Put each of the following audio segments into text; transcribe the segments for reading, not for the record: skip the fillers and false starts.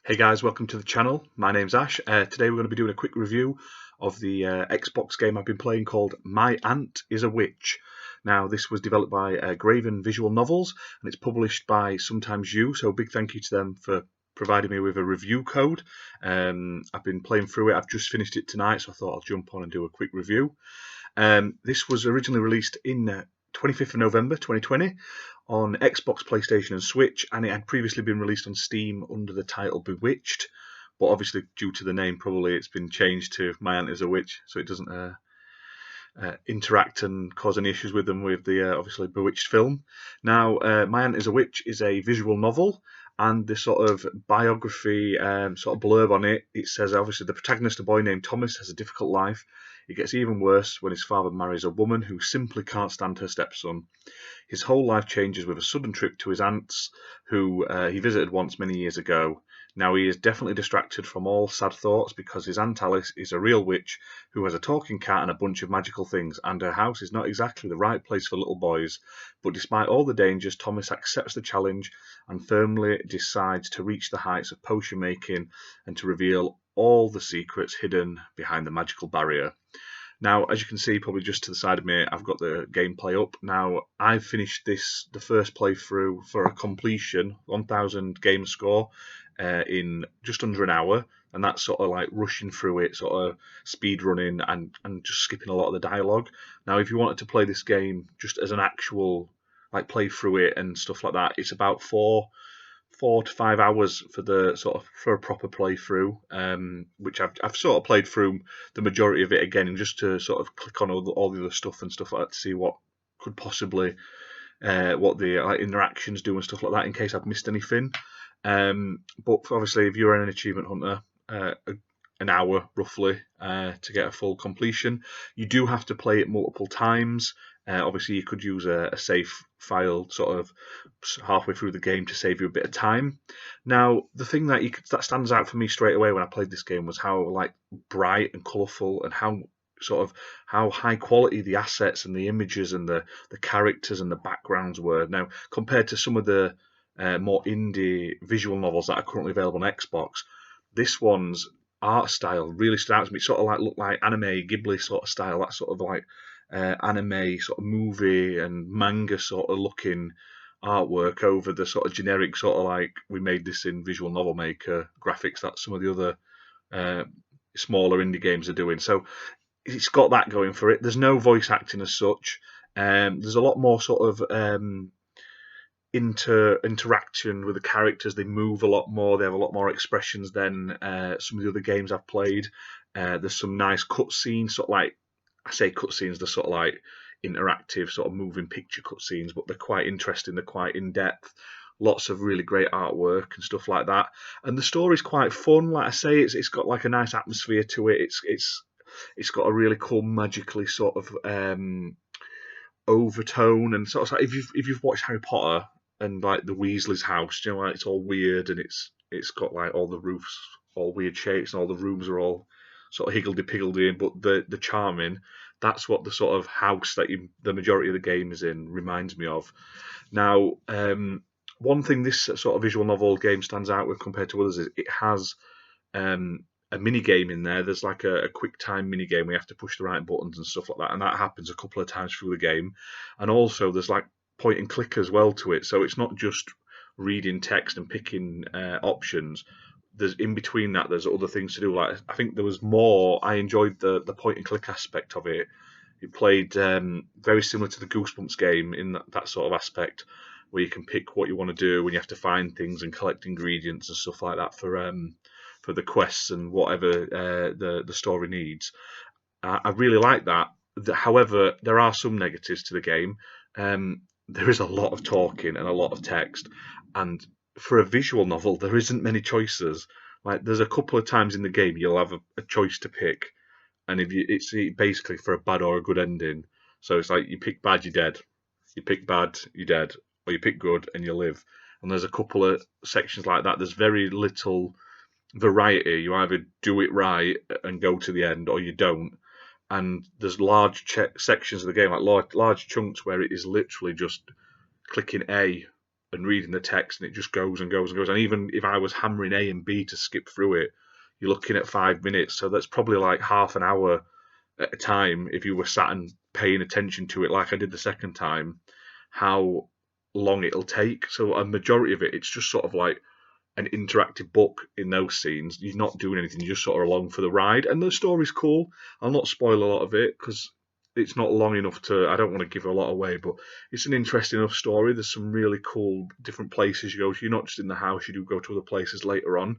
Hey guys, welcome to the channel. My name's Ash. Today we're going to be doing a quick review of the Xbox game I've been playing called My Aunt is a Witch. Now, this was developed by Graven Visual Novels and it's published by Sometimes You, so big thank you to them for providing me with a review code. I've been playing through it. I've just finished it tonight, so I thought I'll jump on and do a quick review. This was originally released in 25th of November 2020 on Xbox, PlayStation and Switch, and it had previously been released on Steam under the title Bewitched, but obviously due to the name probably it's been changed to My Aunt is a Witch, so it doesn't interact and cause any issues with them with the obviously Bewitched film. Now, My Aunt is a Witch is a visual novel, and the sort of biography sort of blurb on it, it says obviously the protagonist, a boy named Thomas, has a difficult life. It gets even worse when his father marries a woman who simply can't stand her stepson. His whole life changes with a sudden trip to his aunt's, who he visited once many years ago. Now he is definitely distracted from all sad thoughts because his Aunt Alice is a real witch who has a talking cat and a bunch of magical things, and her house is not exactly the right place for little boys. But despite all the dangers, Thomas accepts the challenge and firmly decides to reach the heights of potion making and to reveal all the secrets hidden behind the magical barrier. Now, as you can see, probably just to the side of me, I've got the gameplay up. Now, I've finished the first playthrough for a completion, 1000 game score, in just under an hour, and that's sort of like rushing through it, sort of speed running and just skipping a lot of the dialogue. Now, if you wanted to play this game just as an actual like play through it and stuff like that, it's about 4 to 5 hours for the sort of for a proper playthrough, which I've sort of played through the majority of it again, and just to sort of click on all the other stuff and stuff like that to see what could possibly what the like, interactions do and stuff like that in case I've missed anything. But obviously, if you're an achievement hunter, an hour roughly to get a full completion. You do have to play it multiple times. Obviously, you could use a save file sort of halfway through the game to save you a bit of time. Now, the thing that stands out for me straight away when I played this game was how like bright and colourful and how high quality the assets and the images and the characters and the backgrounds were. Now, compared to some of the more indie visual novels that are currently available on Xbox, this one's art style really stood out to me. It sort of like looked like anime Ghibli sort of style, that sort of like anime sort of movie and manga sort of looking artwork over the sort of generic sort of like we made this in Visual Novel Maker graphics that some of the other smaller indie games are doing. So it's got that going for it. There's no voice acting as such. There's a lot more sort of interaction with the characters. They move a lot more. They have a lot more expressions than some of the other games I've played. There's some nice cutscenes, sort of like I say cutscenes, they're sort of like interactive, sort of moving picture cutscenes, but they're quite interesting. They're quite in depth. Lots of really great artwork and stuff like that. And the story's quite fun. Like I say, it's got like a nice atmosphere to it. It's got a really cool, magically sort of overtone and sort of like if you've watched Harry Potter and like the Weasley's house, you know, like it's all weird and it's got like all the roofs all weird shapes and all the rooms are all sort of higgledy-piggledy, but the charming. That's what the sort of house that the majority of the game is in reminds me of. Now, one thing this sort of visual novel game stands out with compared to others is it has a mini game in there. There's like a quick time mini game where you have to push the right buttons and stuff like that, and that happens a couple of times through the game. And also there's like point and click as well to it, so it's not just reading text and picking options. There's in between that there's other things to do. Like I think there was more. I enjoyed the point and click aspect of it. It played very similar to the Goosebumps game in that sort of aspect, where you can pick what you want to do and you have to find things and collect ingredients and stuff like that for the quests and whatever the story needs. I really like that. However, there are some negatives to the game. There is a lot of talking and a lot of text, and for a visual novel, there isn't many choices. Like there's a couple of times in the game you'll have a choice to pick, and if it's basically for a bad or a good ending. So it's like you pick bad, you're dead. You pick bad, you're dead, or you pick good and you live. And there's a couple of sections like that. There's very little variety. You either do it right and go to the end, or you don't. And there's large sections of the game, like large chunks, where it is literally just clicking A and reading the text, and it just goes and goes and goes. And even if I was hammering A and B to skip through it, you're looking at 5 minutes. So that's probably like half an hour at a time if you were sat and paying attention to it like I did the second time, how long it'll take. So a majority of it, it's just sort of like an interactive book in those scenes. You're not doing anything, you're just sort of along for the ride. And the story's cool. I'll not spoil a lot of it because it's not long enough to, I don't want to give a lot away, but it's an interesting enough story. There's some really cool different places you go to. You're not just in the house, you do go to other places later on.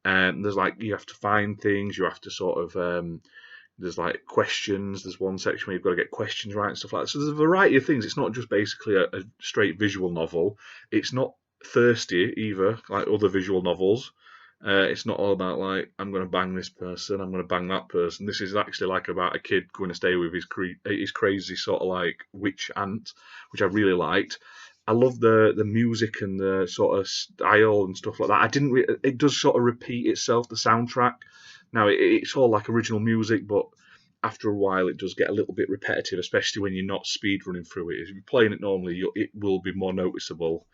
And there's like, you have to find things, you have to sort of, there's like questions. There's one section where you've got to get questions right and stuff like that. So there's a variety of things. It's not just basically a straight visual novel. It's not thirsty either, like other visual novels. It's not all about like, I'm going to bang this person, I'm going to bang that person. This is actually like about a kid going to stay with his crazy sort of like witch aunt, which I really liked. I love the music and the sort of style and stuff like that. It does sort of repeat itself, the soundtrack. Now it's all like original music, but after a while it does get a little bit repetitive, especially when you're not speed running through it. If you're playing it normally, it will be more noticeable.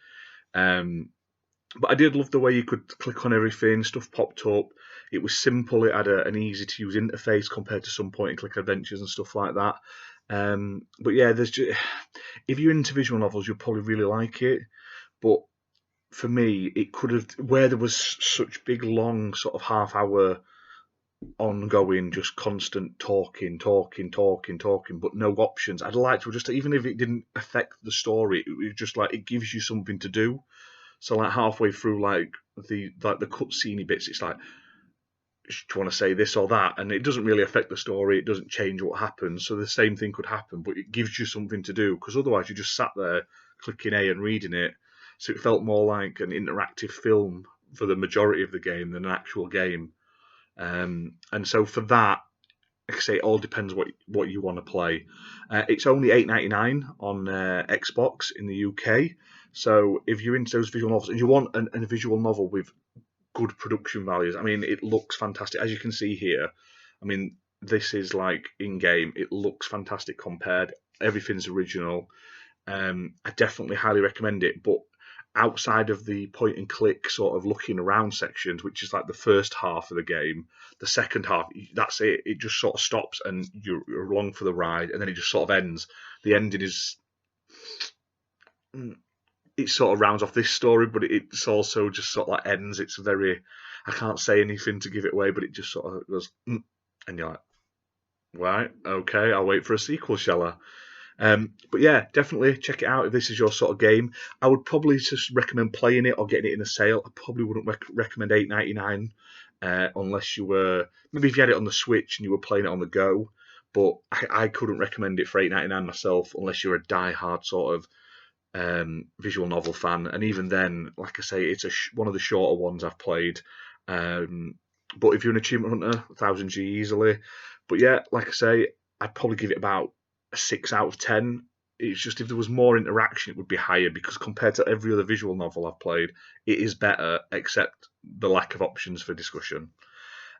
But I did love the way you could click on everything, stuff popped up. It was simple, it had an easy to use interface compared to some point and click adventures and stuff like that. But yeah, if you're into visual novels, you'll probably really like it. But for me, it could have, where there was such big, long, sort of half-hour ongoing, just constant talking, but no options. I'd like to just, even if it didn't affect the story, it was just like it gives you something to do. So like halfway through, like the cutscene bits, it's like, do you want to say this or that? And it doesn't really affect the story. It doesn't change what happens. So the same thing could happen, but it gives you something to do, because otherwise you just sat there clicking A and reading it. So it felt more like an interactive film for the majority of the game than an actual game. And so for that, like I say, it all depends what you want to play. It's only $8.99 on Xbox in the UK. So if you're into those visual novels and you want a visual novel with good production values, I mean, it looks fantastic. As you can see here, I mean, this is like in-game. It looks fantastic compared. Everything's original. I definitely highly recommend it. But outside of the point and click sort of looking around sections, which is like the first half of the game, the second half, that's it. It just sort of stops and you're along for the ride, and then it just sort of ends. The ending is, it sort of rounds off this story, but it's also just sort of like ends. It's very, I can't say anything to give it away, but it just sort of goes, and you're like, right, okay, I'll wait for a sequel, shall I? But yeah, definitely check it out if this is your sort of game. I would probably just recommend playing it or getting it in a sale. I probably wouldn't recommend $8.99 unless you were, maybe if you had it on the Switch and you were playing it on the go. But I couldn't recommend it for $8.99 myself unless you're a die-hard sort of visual novel fan. And even then, like I say, it's one of the shorter ones I've played. But if you're an achievement hunter, 1000G easily. But yeah, like I say, I'd probably give it about a 6 out of 10. It's just if there was more interaction, it would be higher, because compared to every other visual novel I've played, it is better, except the lack of options for discussion.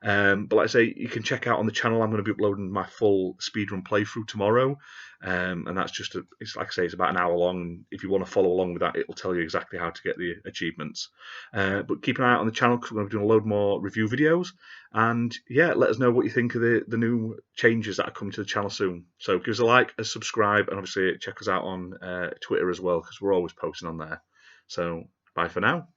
But like I say, you can check out on the channel. I'm going to be uploading my full speedrun playthrough tomorrow, and that's just it's like I say, it's about an hour long. If you want to follow along with that, it'll tell you exactly how to get the achievements. But keep an eye out on the channel, because we're going to be doing a load more review videos. And yeah, let us know what you think of the new changes that are coming to the channel soon. So give us a like, a subscribe, and obviously check us out on Twitter as well, because we're always posting on there. So bye for now.